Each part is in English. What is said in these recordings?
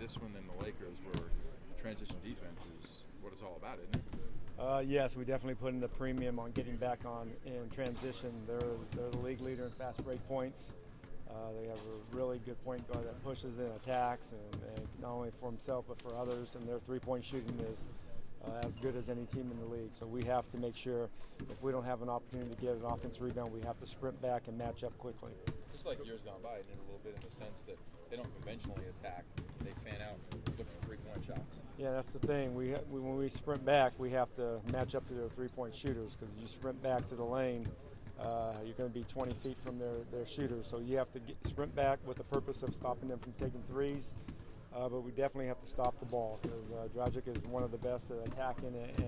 this one than the Lakers, where transition defense is what it's all about, isn't it? Yes, we definitely put in the premium on getting back on in transition. They're the league leader in fast break points. They have a really good point guard that pushes and attacks, and not only for himself but for others. And their three-point shooting is as good as any team in the league. So we have to make sure if we don't have an opportunity to get an offensive rebound, we have to sprint back and match up quickly. Just like years gone by, a little bit in the sense that they don't conventionally attack; they fan out, look for three-point shots. Yeah, that's the thing. When we sprint back, we have to match up to their three-point shooters, because you sprint back to the lane, you're going to be 20 feet from their shooters. So you have to sprint back with the purpose of stopping them from taking threes. But we definitely have to stop the ball, because Dragic is one of the best at attacking it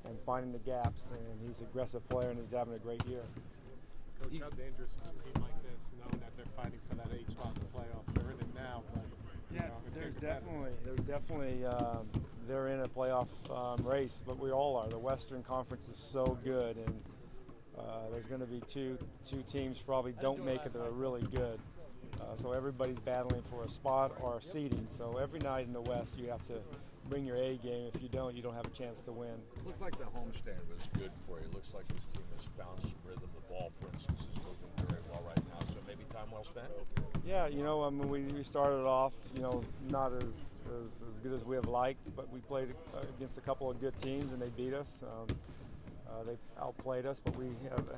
and finding the gaps, and he's an aggressive player, and he's having a great year. Coach, how dangerous is a team like this, knowing that they're fighting for that 8th spot in the playoffs? They're in it now, but they're in a playoff race, but we all are. The Western Conference is so good, and there's going to be two teams probably don't make it that are really good. So everybody's battling for a spot or a seeding. So every night in the West, you have to bring your A game. If you don't have a chance to win. It looked like the homestand was good for you. It looks like this team has found some rhythm. The ball, for instance, is moving very well right now. So maybe time well spent. Yeah, we started off, not as good as we have liked, but we played against a couple of good teams and they beat us. They outplayed us, but we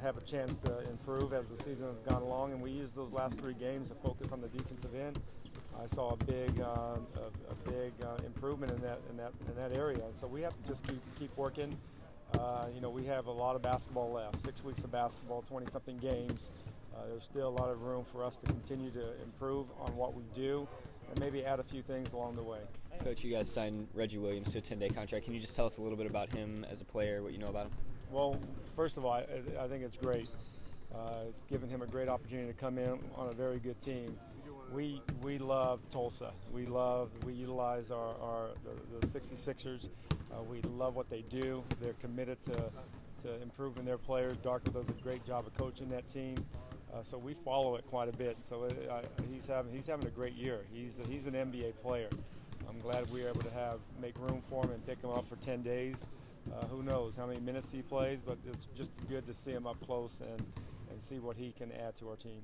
have a chance to improve as the season has gone along, and we used those last 3 games to focus on the defensive end. I saw a big improvement in that area. So we have to just keep working. We have a lot of basketball left. 6 weeks of basketball, 20-something games. There's still a lot of room for us to continue to improve on what we do, and maybe add a few things along the way. Coach, you guys signed Reggie Williams to a 10-day contract. Can you just tell us a little bit about him as a player, what you know about him? Well, first of all, I think it's great. It's given him a great opportunity to come in on a very good team. We love Tulsa. We utilize the 66ers. We love what they do. They're committed to improving their players. Darko does a great job of coaching that team. So we follow it quite a bit. So he's having a great year. He's an NBA player. I'm glad we were able to make room for him and pick him up for 10 days. Who knows how many minutes he plays, but it's just good to see him up close and see what he can add to our team.